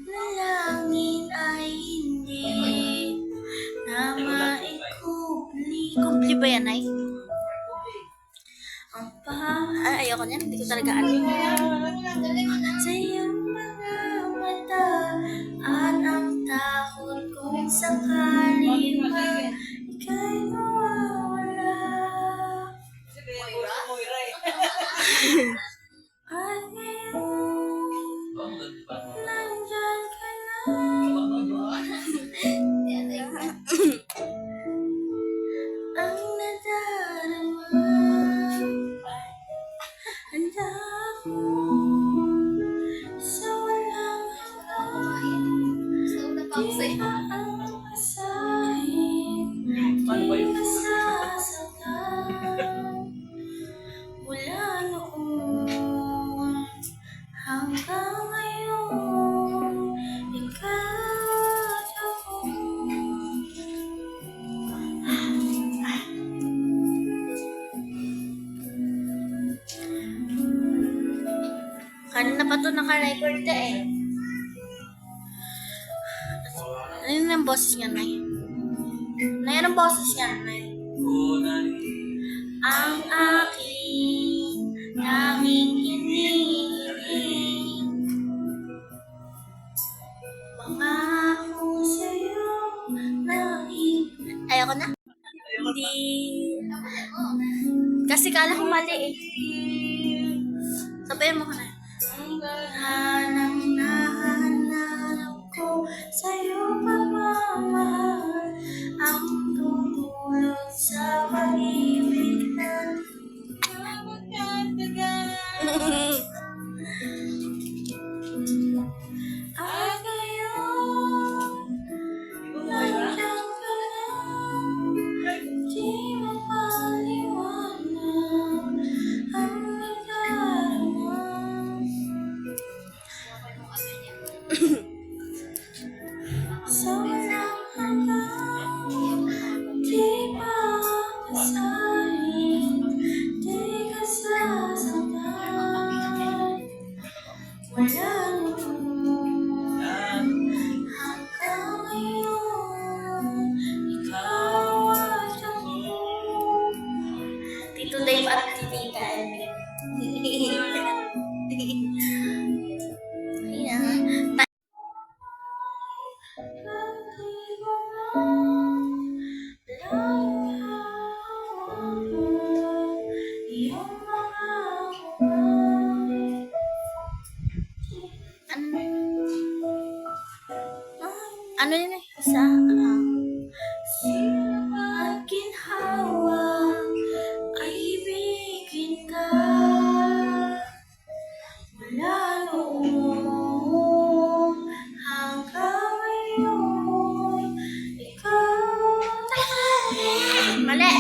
Nalangin ay hindi na maikubli. Kubli ba yan, ay? Ay, ayoko niyan. Hindi ko talaga alam. Sa iyong mga mata at ang takot kung sakali man ika'y mawawala. At ngayon, nandyan ka na. Ang nadarama, handa ako sa walang hanggan. Di aasahin, di masasaktan. Mula noon hanggang ngayon, ikaw at ako. Kanina pa ito naka-record ka eh. Ano yun ang boses niya, Nay? Nay, anong boses niya, Nay? Ang aking tanging hinihiling, mangako sa'yo na ayoko na. Hindi. Kasi kala ko mali eh. Sabayan mo ka na. Hanang nahanap ko sa'yo pagmamahal, ang tumulong sa pag-ibig na magkatagal. At ngayon, nandiyan ka na, di mapaliwanag ang nadarama. Sa walang hanggan, di paasahin, di ka sasaktan. Wala noon hanggang ngayon, ikaw at ako. Tito Dave at Tita Elvin. Ayan. Ano yun eh? Isa? At ginhawa ay ibigin ka. Mula noon hanggang ngayon, ikaw. Mali!